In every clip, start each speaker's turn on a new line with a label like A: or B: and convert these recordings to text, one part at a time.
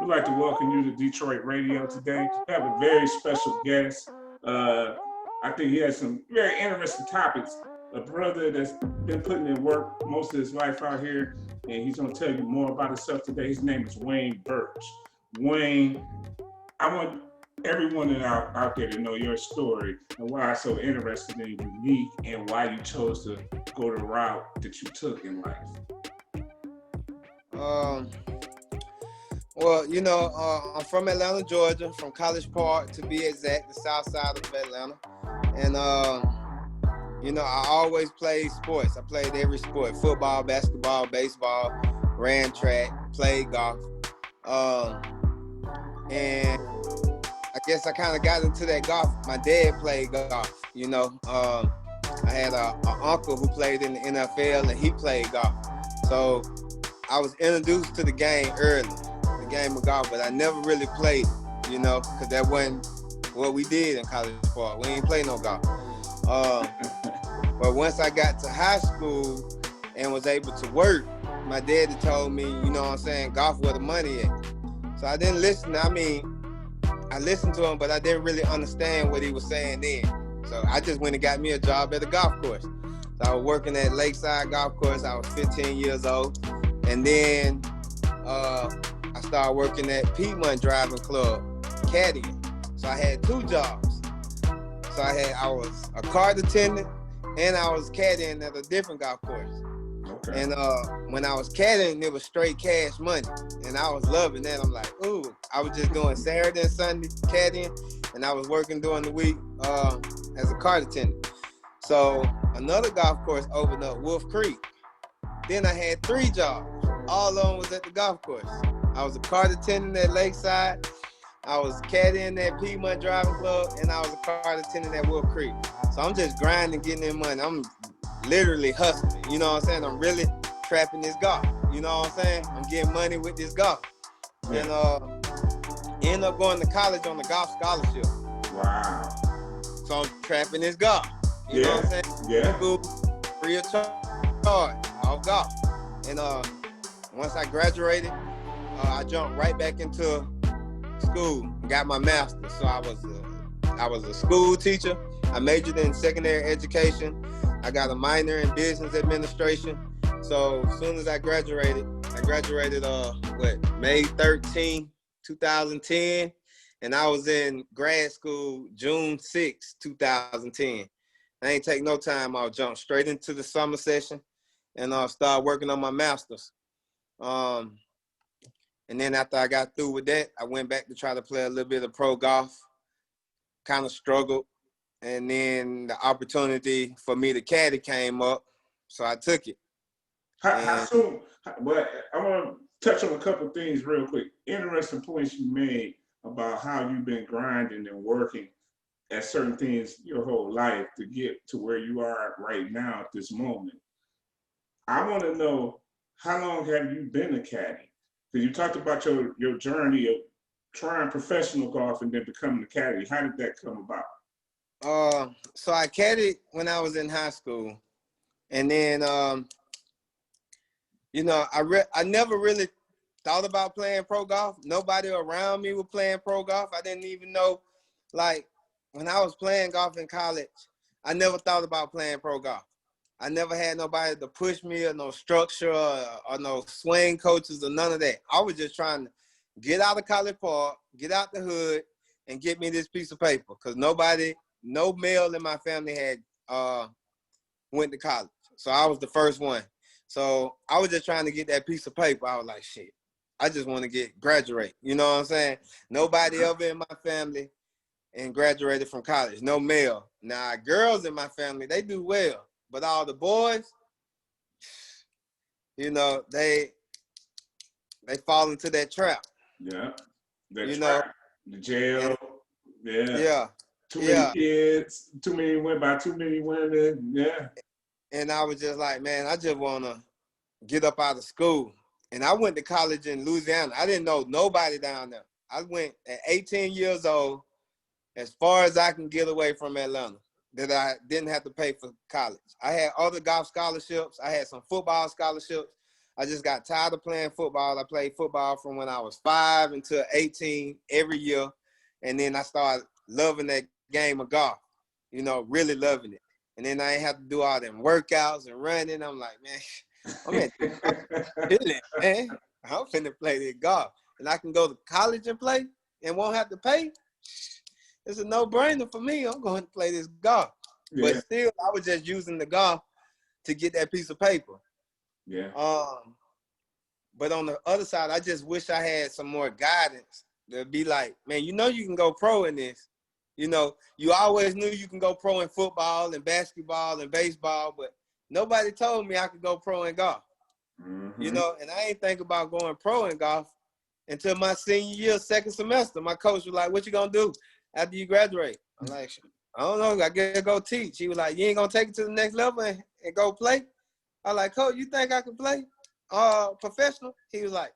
A: would like to welcome you to Detroit Radio today. We have a very special guest. I think he has some very interesting topics. A brother that's been putting in work most of his life out here, and he's going to tell you more about himself today. His name is Wayne Birch. Wayne, I want everyone out there to know your story and why it's so interesting and unique, and why you chose to go the route that you took in life.
B: Well, I'm from Atlanta, Georgia, from College Park to be exact, the south side of Atlanta. And, I always played sports. I played every sport: football, basketball, baseball, ran track, played golf. And I guess I kind of got into that golf. My dad played golf, I had an uncle who played in the NFL, and he played golf. So I was introduced to the game early, the game of golf, but I never really played it, because that wasn't what we did in College Park. We ain't play no golf. But once I got to high school and was able to work, my daddy told me, golf where the money at. So I didn't listen. I listened to him, but I didn't really understand what he was saying then. So I just went and got me a job at a golf course. So I was working at Lakeside Golf Course. I was 15 years old. And then I started working at Piedmont Driving Club, caddying. So I had two jobs. So I was a cart attendant, and I was caddying at a different golf course. Okay. And when I was caddying, it was straight cash money, and I was loving that. I'm like, ooh, I was just doing Saturday and Sunday caddying, and I was working during the week as a cart attendant. So another golf course opened up, Wolf Creek. Then I had three jobs. All of them was at the golf course. I was a cart attendant at Lakeside, I was caddying at Piedmont Driving Club, and I was a cart attendant at Wolf Creek. So I'm just grinding, getting in money. I'm literally hustling, you know what I'm saying? I'm really trapping this golf, you know what I'm saying? I'm getting money with this golf. Yeah. And end up going to college on a golf scholarship.
A: Wow.
B: So I'm trapping this golf, you know what I'm saying?
A: Yeah.
B: School, free of charge, off golf. And once I graduated, I jumped right back into school, got my master's. So I was a school teacher. I majored in secondary education. I got a minor in business administration. So as soon as I graduated May 13, 2010, and I was in grad school June 6, 2010. I ain't take no time. I'll jump straight into the summer session, and I'll start working on my master's. And then after I got through with that, I went back to try to play a little bit of pro golf, kind of struggled. And then the opportunity for me to caddy came up, so I took it.
A: How soon? But I want to touch on a couple of things real quick. Interesting points you made about how you've been grinding and working at certain things your whole life to get to where you are right now at this moment. I want to know, how long have you been a caddy? Because you talked about your journey of trying professional golf and then becoming a caddy. How did that come about?
B: So I caddied when I was in high school, and then I never really thought about playing pro golf. Nobody around me was playing pro golf. I didn't even know, like, when I was playing golf in college, I never thought about playing pro golf. I never had nobody to push me, or no structure, or no swing coaches, or none of that. I was just trying to get out of College Park, get out the hood, and get me this piece of paper, because no male in my family had went to college. So I was the first one. So I was just trying to get that piece of paper. I was like, shit, I just want to graduate. You know what I'm saying? Nobody ever in my family and graduated from college. No male. Now, girls in my family, they do well. But all the boys, they fall into that trap.
A: Yeah. That trap. The jail.
B: And, yeah.
A: Too many kids, too many women, by too many women. Yeah.
B: And I was just like, man, I just want to get up out of school. And I went to college in Louisiana. I didn't know nobody down there. I went at 18 years old, as far as I can get away from Atlanta, that I didn't have to pay for college. I had other golf scholarships. I had some football scholarships. I just got tired of playing football. I played football from when I was 5 until 18 every year. And then I started loving that game of golf, you know, really loving it. And then I ain't have to do all them workouts and running. I'm like, man, I'm chilling, man. I'm finna play this golf. And I can go to college and play and won't have to pay. It's a no-brainer for me. I'm going to play this golf. Yeah. But still, I was just using the golf to get that piece of paper.
A: Yeah.
B: But on the other side, I just wish I had some more guidance to be like, man, you know you can go pro in this. You know, you always knew you can go pro in football and basketball and baseball, but nobody told me I could go pro in golf. Mm-hmm. You know, and I ain't think about going pro in golf until my senior year, second semester. My coach was like, what you gonna do after you graduate? I'm like, I don't know, I gotta go teach. He was like, you ain't gonna take it to the next level and go play? I like, coach, you think I can play professional? He was like,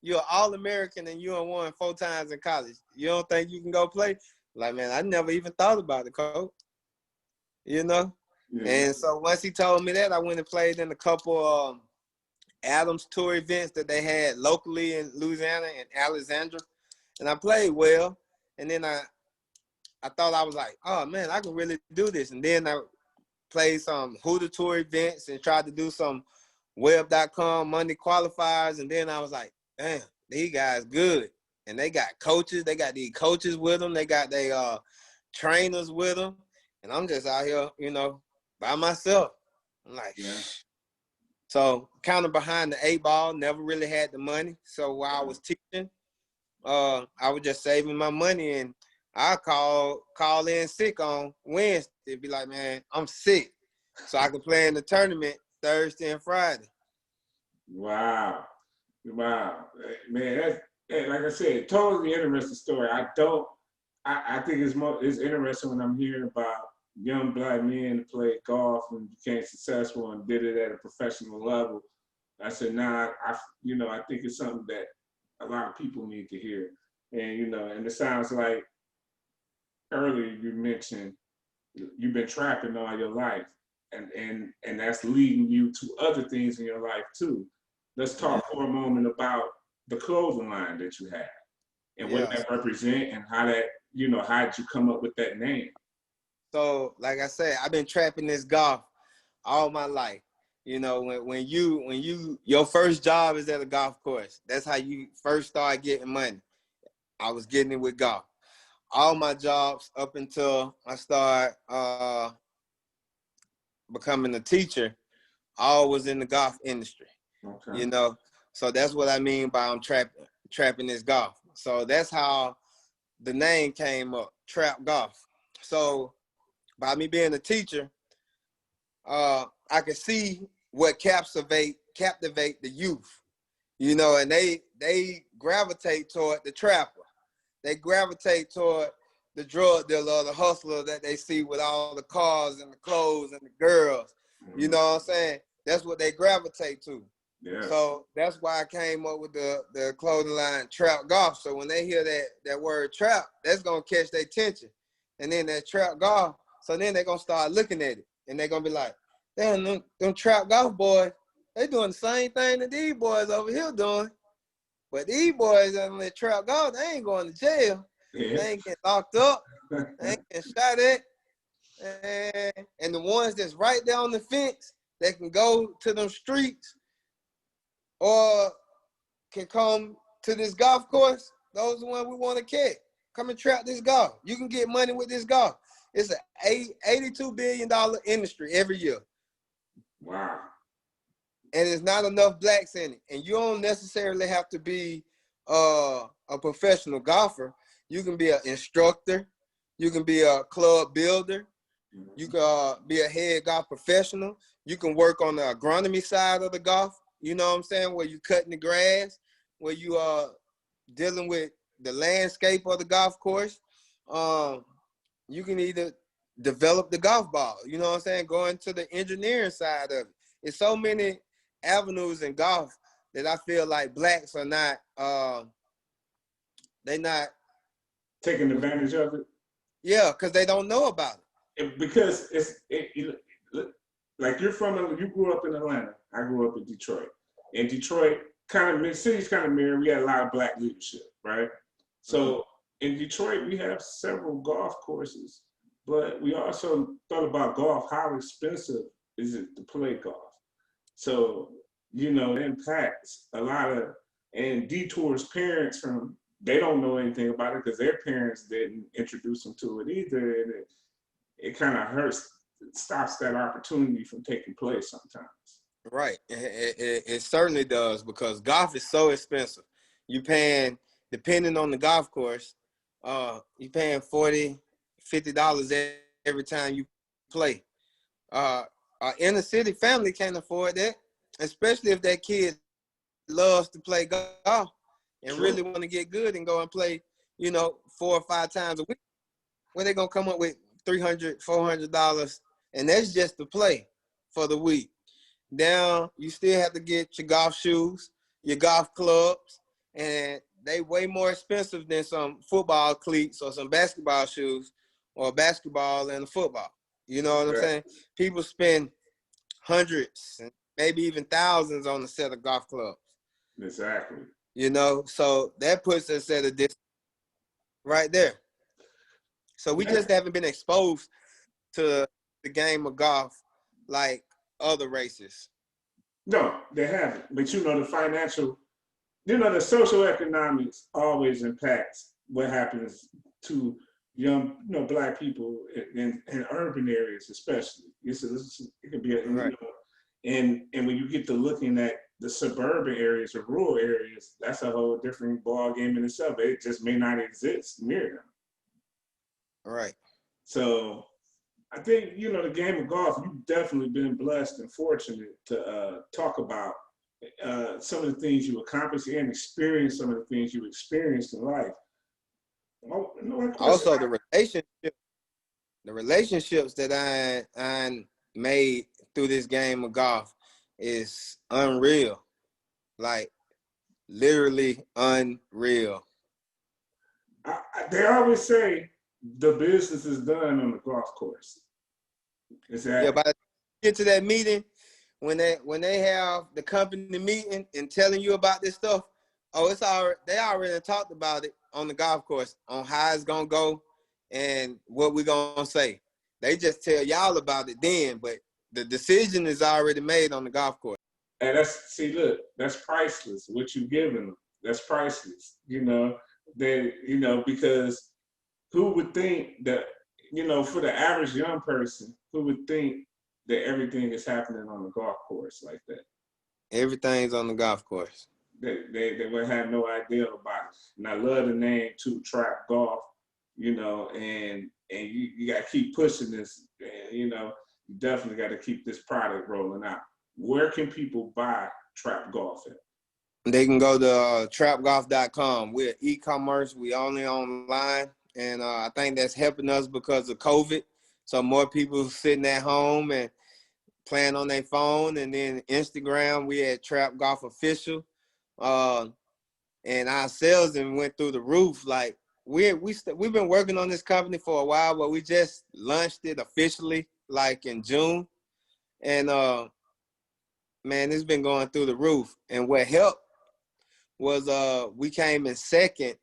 B: you're an All-American and you won 4 times in college. You don't think you can go play? Like, man, I never even thought about it, coach. You know? Yeah. And so once he told me that, I went and played in a couple Adams Tour events that they had locally in Louisiana and Alexandria. And I played well. And then I thought, I was like, oh, man, I can really do this. And then I played some Hooter Tour events and tried to do some web.com Monday qualifiers. And then I was like, damn, these guys good. And they got coaches. They got these coaches with them. They got their trainers with them. And I'm just out here, you know, by myself. I'm like, yeah. So kind of behind the 8 ball, never really had the money. So while I was teaching, I was just saving my money, and I call in sick on Wednesday. Be like, man, I'm sick. So I could play in the tournament Thursday and Friday.
A: Wow. Man, that's, like I said, totally interesting story. I think it's interesting when I'm hearing about young black men who played golf and became successful and did it at a professional level. I said, nah, I think it's something that a lot of people need to hear. And, you know, and it sounds like earlier you mentioned you've been trapping all your life, and that's leading you to other things in your life too. Let's talk for a moment about the clothing line that you have and what that represent and how that, you know, how did you come up with that name?
B: So, like I said, I've been trapping this golf all my life. You know, when your first job is at a golf course, that's how you first start getting money. I was getting it with golf. All my jobs up until I start becoming a teacher, all was in the golf industry. Okay. You know, so that's what I mean by I'm trapping this golf. So that's how the name came up, Trap Golf. So by me being a teacher, I could see what captivate the youth, you know, and they gravitate toward the trapper. They gravitate toward the drug dealer or the hustler that they see with all the cars and the clothes and the girls. You know what I'm saying? That's what they gravitate to. Yes. So that's why I came up with the clothing line Trap Golf. So when they hear that word trap, that's gonna catch their attention. And then that Trap Golf, so then they're gonna start looking at it and they're gonna be like, damn, them Trap Golf boys, they doing the same thing that these boys over here doing. But these boys on the Trap Golf, they ain't going to jail. Yeah. They ain't getting locked up. They ain't getting shot at. And the ones that's right there on the fence, they can go to them streets or can come to this golf course. Those are the ones we want to catch. Come and trap this golf. You can get money with this golf. It's an $82 billion industry every year.
A: Wow.
B: And there's not enough blacks in it. And you don't necessarily have to be a professional golfer. You can be an instructor. You can be a club builder. You can be a head golf professional. You can work on the agronomy side of the golf. You know what I'm saying? Where you cutting the grass, where you are dealing with the landscape of the golf course. You can either develop the golf ball, you know what I'm saying? Go into the engineering side of it. It's so many avenues in golf that I feel like blacks are not, they not
A: taking advantage of it.
B: Yeah, because they don't know about
A: it. Because like you grew up in Atlanta. I grew up in Detroit. in Detroit, kind of city's kind of mirror. We had a lot of black leadership, right? So in Detroit, we have several golf courses, but we also thought about golf. How expensive is it to play golf? So, you know, it impacts a lot of, and detours parents from, they don't know anything about it because their parents didn't introduce them to it either. And it kind of hurts, it stops that opportunity from taking place sometimes.
B: Right. It certainly does, because golf is so expensive. You paying, depending on the golf course, you paying $40, $50 every time you play. Our inner city family can't afford that, especially if that kid loves to play golf and really want to get good and go and play, you know, 4 or 5 times a week. Where they gonna come up with $300, $400, and that's just to play for the week. Now you still have to get your golf shoes, your golf clubs, and they way more expensive than some football cleats or some basketball shoes, or basketball and a football. You know what I'm saying? People spend hundreds, maybe even thousands on a set of golf clubs.
A: Exactly.
B: You know, so that puts us at a distance right there. So we just haven't been exposed to the game of golf like other races.
A: No, they haven't. But you know, the financial, you know, the social economics always impacts what happens to young, you know, black people in urban areas, especially. It can be, you know, and when you get to looking at the suburban areas or rural areas, that's a whole different ball game in itself. It just may not exist near them.
B: Right.
A: So I think, you know, the game of golf, you've definitely been blessed and fortunate to talk about some of the things you accomplished and experience some of the things you experienced in life.
B: Also, the relationships that I made through this game of golf is unreal. Like, literally unreal.
A: They always say the business is done on the golf course.
B: Yeah, by the time you get to that meeting, when they have the company meeting and telling you about this stuff, they already talked about it on the golf course, on how it's gonna go and what we're gonna say. They just tell y'all about it then, but the decision is already made on the golf course.
A: And that's priceless. What you giving them, that's priceless. You know, because who would think that, you know, for the average young person, who would think that everything is happening on the golf course like that?
B: Everything's on the golf course.
A: They would have no idea about it. And I love the name too, Trap Golf, you know, and you got to keep pushing this, and, you know, you definitely got to keep this product rolling out. Where can people buy Trap Golf at?
B: They can go to trapgolf.com. We're e-commerce. We only online. And I think that's helping us because of COVID. So more people sitting at home and playing on their phone. And then Instagram, we had Trap Golf Official. And our sales went through the roof. Like, we've been working on this company for a while, but we just launched it officially like in June. And man, it's been going through the roof. And what helped was we came in second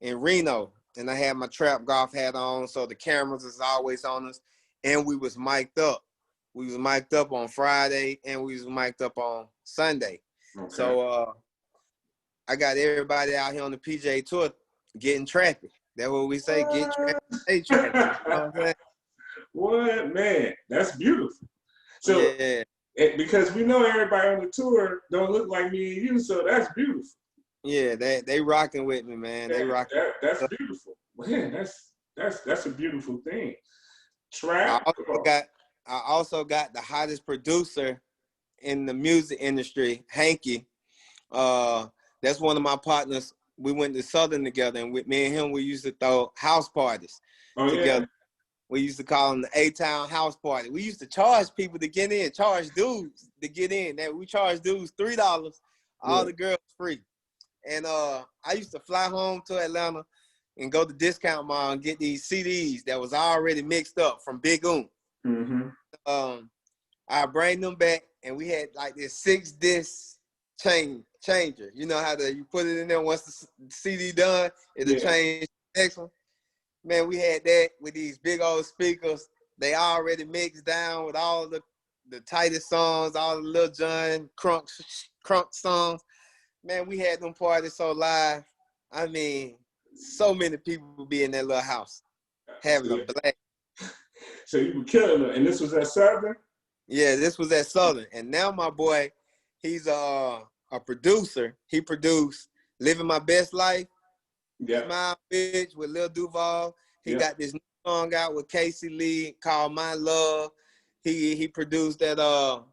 B: in Reno, and I had my Trap Golf hat on, so the cameras is always on us, and we was mic'd up. We was mic'd up on Friday, and we was mic'd up on Sunday. Okay. So I got everybody out here on the PGA Tour getting trappy. That's what we say, get trappy, stay trappy. You know what I'm saying?
A: What, man, that's beautiful. So, yeah. Because we know everybody on the tour don't look like me and you, so that's beautiful.
B: Yeah, they rocking with me, man. They rocking.
A: That's beautiful. Man, that's a beautiful thing. Trap.
B: I also got the hottest producer in the music industry, Hanky. That's one of my partners. We went to Southern together, and with me and him, we used to throw house parties together. Yeah. We used to call them the A-Town House Party. We used to charge people to get in, charge dudes to get in. We charged dudes $3, all the girls free. And I used to fly home to Atlanta and go to Discount Mall and get these CDs that was already mixed up from Big Oom. Mm-hmm. I bring them back, and we had like this 6-disc changer. You know how you put it in there once the CD done, it'll change the next one. Man, we had that with these big old speakers. They already mixed down with all the tightest songs, all the Lil Jon crunk songs. Man, we had them parties so live. I mean, so many people would be in that little house having a blast.
A: So you were killing it, and this was at Southern?
B: Yeah, this was at Southern. And now my boy, he's a producer. He produced Living My Best Life, Smile Bitch with Lil Duval. He got this new song out with Casey Lee called My Love. He produced that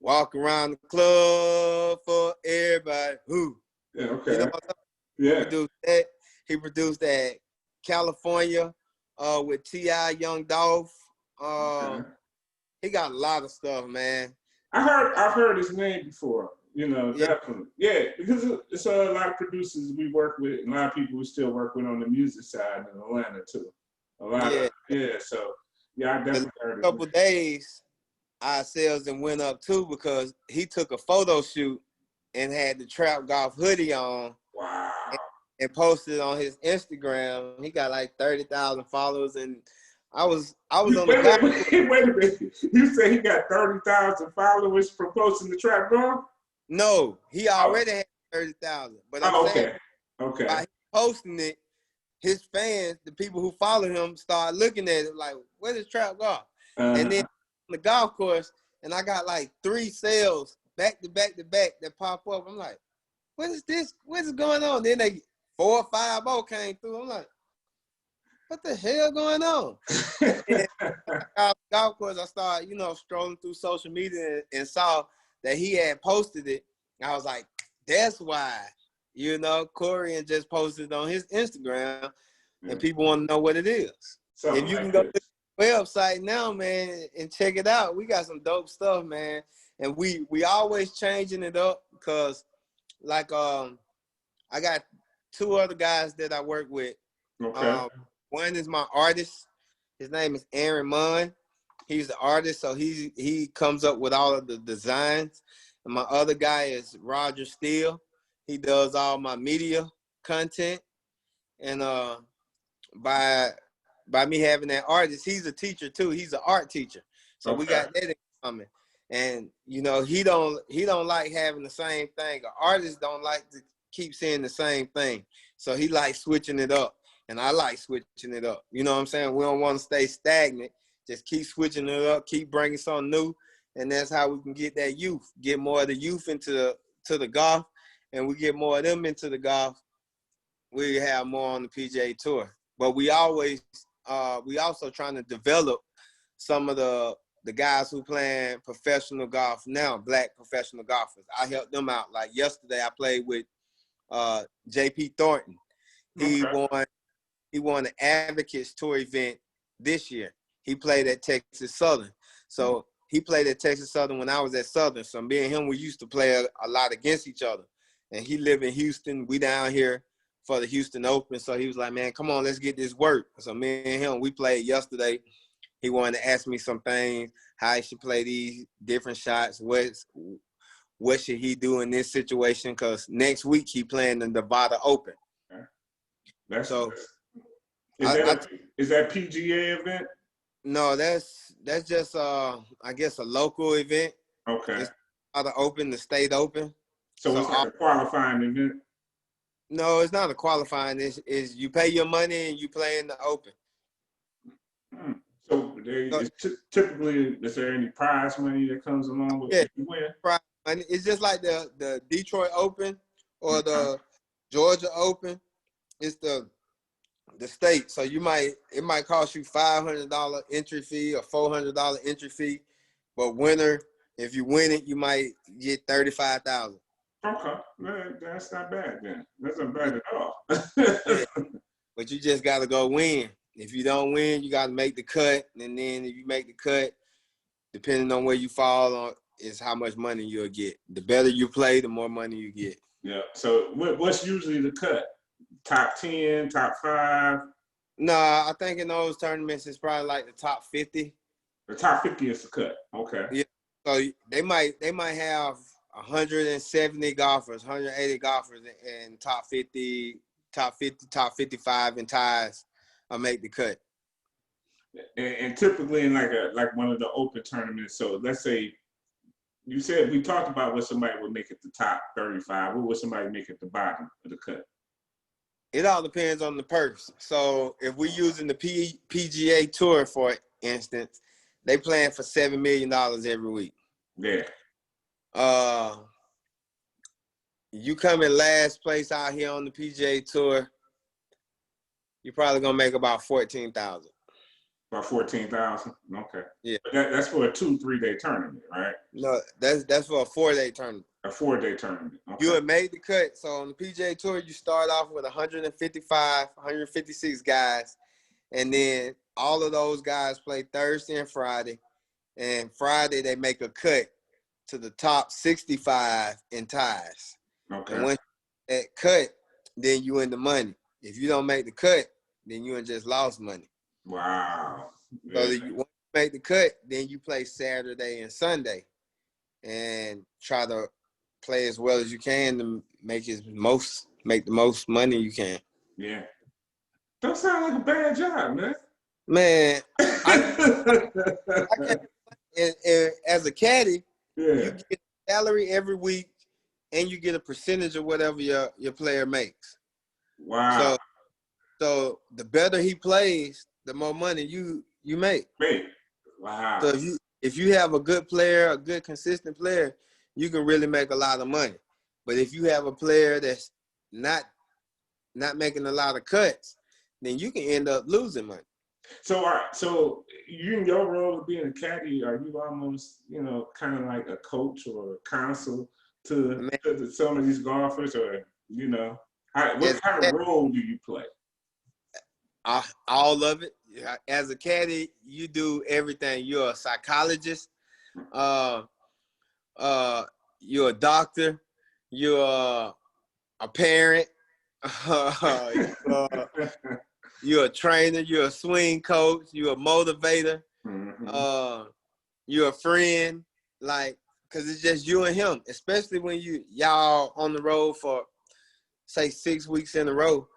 B: Walk Around the Club for Everybody. Who?
A: Yeah, okay.
B: You know what I'm
A: yeah.
B: He produced that California with T.I. Young Dolph. He got a lot of stuff, man.
A: I've heard his name before. You know, definitely. Yeah, because it's a lot of producers we work with, and a lot of people we still work with on the music side in Atlanta too. A lot of so I definitely heard it.
B: A couple days our sales and went up too because he took a photo shoot and had the Trap Golf hoodie on.
A: Wow.
B: And posted on his Instagram. He got like 30,000 followers, and I was on the golf.
A: Wait a minute. You say he got 30,000 followers for posting the Trap Golf?
B: No, he already had 30,000. But I'm saying, by posting it, his fans, the people who follow him, start looking at it like, "Where's the Trap Golf?" And then on the golf course, and I got like 3 sales back to back that pop up. I'm like, "What is this? What is going on?" Then 4 or 5 more came through. I'm like, what the hell going on? And golf course, I started, strolling through social media and saw that he had posted it. I was like, that's why, Corian just posted it on his Instagram, and people want to know what it is. If you can go to the website now, man, and check it out, we got some dope stuff, man. And we always changing it up because, like, I got 2 other guys that I work with.
A: Okay.
B: One is my artist. His name is Aaron Munn. He's the artist, so he comes up with all of the designs. And my other guy is Roger Steele. He does all my media content. And by me having that artist, he's a teacher too. He's an art teacher. So we got that in common. And he don't like having the same thing. An artist don't like to keep saying the same thing. So he likes switching it up. And I like switching it up. You know what I'm saying? We don't want to stay stagnant. Just keep switching it up, keep bringing something new. And that's how we can get that youth, get more of the youth into the golf. And we get more of them into the golf, we have more on the PGA Tour. But we also trying to develop some of the guys who playing professional golf now, black professional golfers. I helped them out. Like yesterday, I played with JP Thornton. He won the Advocates Tour event this year. He played at Texas Southern. So he played at Texas Southern when I was at Southern. So me and him, we used to play a lot against each other. And he lived in Houston. We down here for the Houston Open. So he was like, man, come on, let's get this work. So me and him, we played yesterday. He wanted to ask me some things, how he should play these different shots, what should he do in this situation? Because next week he playing the Nevada Open.
A: Is that PGA event?
B: No, that's just I guess a local event.
A: Okay.
B: It's Nevada Open, the state open.
A: So it's like a qualifying event?
B: No, it's not a qualifying. It's you pay your money and you play in the open.
A: So typically, is there any prize money that comes along with it? You win?
B: Prize money. It's just like the Detroit Open or the Georgia Open. It's the state. So it might cost you $500 entry fee or $400 entry fee, but winner, if you win it, you might get $35,000.
A: Okay, man, that's not bad then. That's not bad at all.
B: Yeah. But you just got to go win. If you don't win, you got to make the cut. And then if you make the cut, depending on where you fall on, is how much money you'll get. The better you play, the more money you get.
A: Yeah. So what's usually the cut? Top 10, top 5?
B: Nah, I think in those tournaments, it's probably like the top 50.
A: The top 50 is the cut. Okay.
B: Yeah. So they might have 170 golfers, 180 golfers in top 50, top 55 in ties make the cut.
A: And typically in like one of the open tournaments, so let's say you said we talked about what somebody would make at the top 35. What would somebody make at the bottom of the cut?
B: It all depends on the purse. So if we're using the PGA Tour, for instance, they playing for $7 million every week.
A: Yeah.
B: You come in last place out here on the PGA Tour, you're probably gonna make about 14,000.
A: About 14,000. Okay.
B: Yeah.
A: But that's for a 2-3 day tournament, right?
B: No, that's for a 4-day tournament.
A: A 4-day tournament. Okay.
B: You had made the cut. So on the PGA Tour, you start off with 155, 156 guys, and then all of those guys play Thursday and Friday. And Friday they make a cut to the top 65 in ties.
A: Okay.
B: And once that cut, then you in the money. If you don't make the cut, then you just lost money.
A: Wow.
B: So once you make the cut, then you play Saturday and Sunday, and try to play as well as you can to make the most money you can.
A: Yeah. Don't sound like a bad job, man.
B: Man, I can't, as a caddy,
A: Yeah.
B: you get a salary every week, and you get a percentage of whatever your player makes.
A: Wow.
B: So the better he plays, the more money you make.
A: Wow.
B: So if you have a good player, a good consistent player, you can really make a lot of money. But if you have a player that's not making a lot of cuts, then you can end up losing money.
A: So, all right, so you in your role of being a caddy, are you almost, kind of like a coach or a counsel to some of these golfers, or, what kind of role do you play?
B: All of it. As a caddy, you do everything. You're a psychologist. You're a doctor. You're a parent. You're a trainer. You're a swing coach. You're a motivator.
A: Mm-hmm.
B: You're a friend. Because it's just you and him. Especially when y'all on the road for, say, 6 weeks in a row.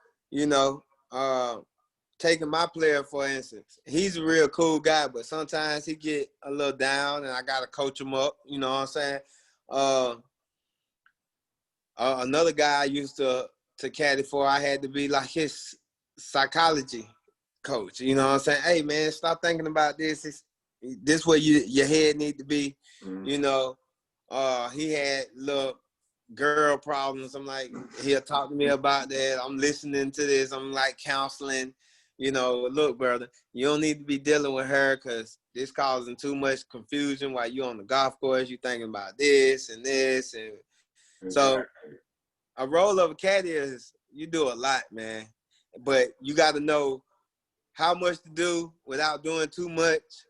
B: Taking my player, for instance, he's a real cool guy, but sometimes he get a little down, and I got to coach him up. You know what I'm saying? Another guy I used to caddy for, I had to be like his psychology coach. You know what I'm saying? Hey, man, stop thinking about this. This where your head need to be. Mm-hmm. He had little girl problems. I'm like, he'll talk to me about that. I'm listening to this. I'm like counseling. Look, brother, you don't need to be dealing with her because this causing too much confusion while you're on the golf course. You thinking about this and this. And so a role of a caddy is you do a lot, man. But you got to know how much to do without doing too much,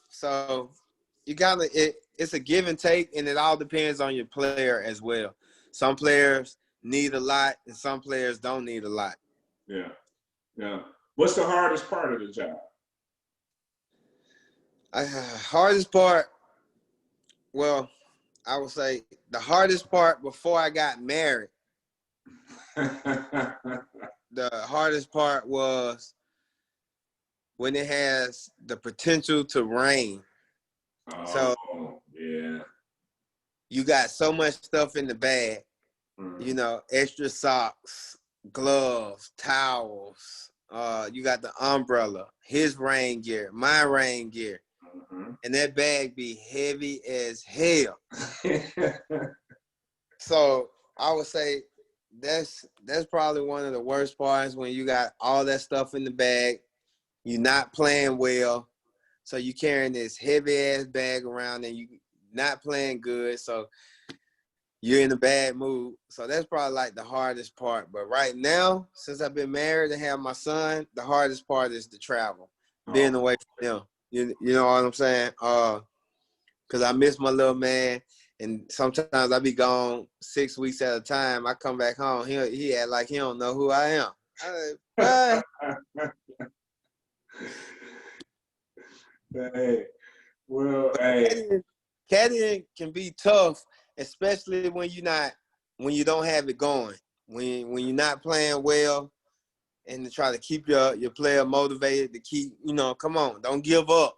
B: So you got to, it's a give and take, and it all depends on your player as well. Some players need a lot, and some players don't need a lot.
A: Yeah. Yeah. What's the hardest part of the job?
B: Hardest part, well, I would say the hardest part before I got married, the hardest part was when it has the potential to rain. So
A: yeah,
B: you got so much stuff in the bag, extra socks, gloves, towels. You got the umbrella, his rain gear, my rain gear, and that bag be heavy as hell. So I would say that's probably one of the worst parts, when you got all that stuff in the bag. You're not playing well, so you carrying this heavy ass bag around, and you not playing good. So you're in a bad mood. So that's probably like the hardest part. But right now, since I've been married and have my son, the hardest part is the travel, being away from him. You know what I'm saying? Because I miss my little man, and sometimes I be gone 6 weeks at a time. I come back home, he act like he don't know who I am. Bye.
A: Hey, well, hey.
B: caddying can be tough, especially when you don't have it going, when you're not playing well, and to try to keep your player motivated to keep, come on, don't give up.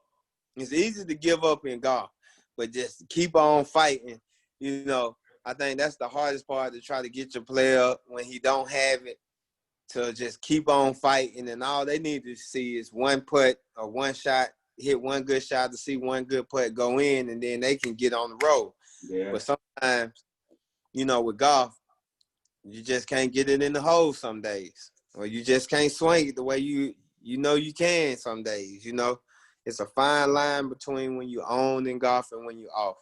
B: It's easy to give up in golf, but just keep on fighting. I think that's the hardest part, to try to get your player when he don't have it, to just keep on fighting, and all they need to see is one putt or one shot, hit one good shot to see one good putt go in, and then they can get on the road.
A: Yeah.
B: But sometimes, with golf, you just can't get it in the hole some days, or you just can't swing it the way you can some days. It's a fine line between when you own in golf and when you off.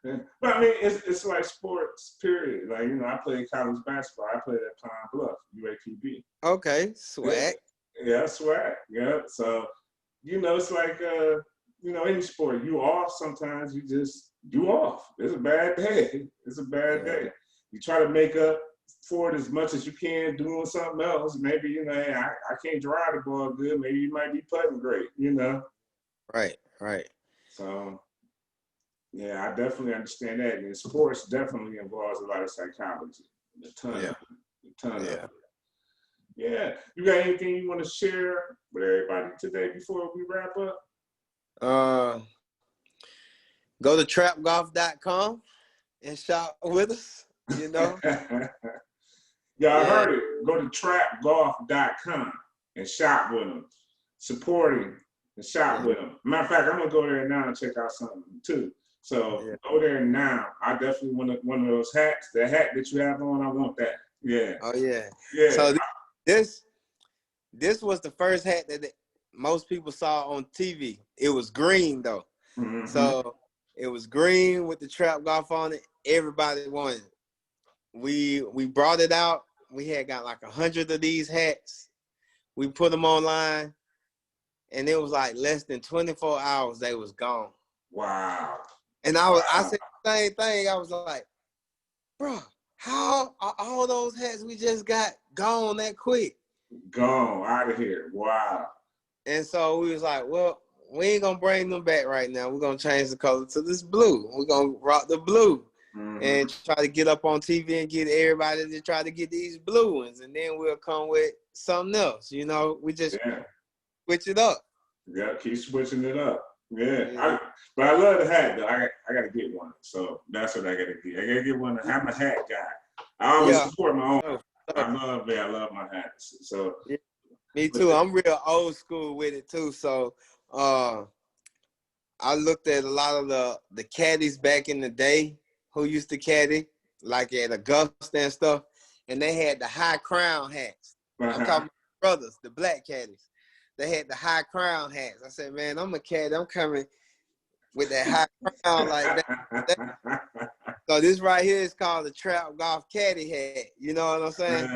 A: Yeah. But I mean, it's like sports, period. Like, I played college basketball. I played at Pine Bluff, UAPB.
B: Okay, swag.
A: Yeah, swag. Yeah. So, it's like, any sport, you off sometimes, you off. It's a bad day. It's a bad day. You try to make up for it as much as you can doing something else. Maybe, hey, I can't drive the ball good. Maybe you might be putting great,
B: Right.
A: So, yeah, I definitely understand that. And sports definitely involves a lot of psychology. A ton of it. Yeah. You got anything you want to share with everybody today before we wrap up?
B: Go to trapgolf.com and shop with us,
A: Y'all heard it. Go to trapgolf.com and shop with them. Supporting and shop with them. Matter of fact, I'm going to go there now and check out something too. So go there now. I definitely want one of those hats. The hat that you have on, I want that. Yeah.
B: Oh, yeah.
A: Yeah.
B: So this was the first hat that most people saw on TV. It was green, though.
A: Mm-hmm.
B: So it was green with the Trap Golf on it. Everybody wanted it. We brought it out. We had got like 100 of these hats. We put them online, and it was like less than 24 hours they was gone.
A: Wow.
B: And I said the same thing. I was like, bro, how are all those hats we just got gone that quick?
A: Gone, out of here. Wow.
B: And so we was like, well, we ain't gonna bring them back right now. We're gonna change the color to this blue. We're gonna rock the blue. And try to get up on TV and get everybody to try to get these blue ones. And then we'll come with something else. We just switch it up.
A: Yeah, keep switching it up. Yeah. But I love the hat, though. I got to get one. So that's what I got to get. I got to get one. I'm a hat guy. I always support my own. I love my hats. So
B: me too. I'm real old school with it too. So I looked at a lot of the caddies back in the day who used to caddy, like at Augusta and stuff, and they had the high crown hats. I'm talking about brothers, the black caddies. They had the high crown hats. I said, man, I'm a caddy. I'm coming with that high crown like that. So this right here is called the Trap Golf Caddy hat. You know what I'm saying?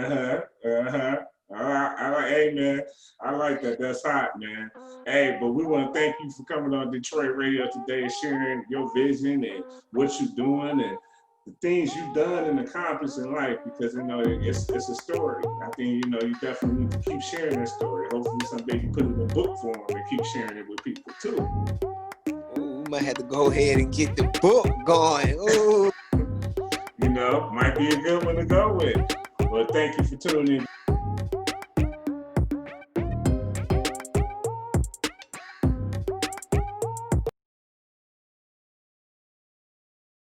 A: Hey, man, I like that. That's hot, man. Hey, but we want to thank you for coming on Detroit Radio today and sharing your vision and what you're doing and the things you've done and accomplished in life, because, it's a story. I think, you definitely need to keep sharing that story. Hopefully someday you put it in a book form and keep sharing it with people, too.
B: Ooh, we might have to go ahead and get the book going. Ooh.
A: Might be a good one to go with. Well, thank you for tuning in.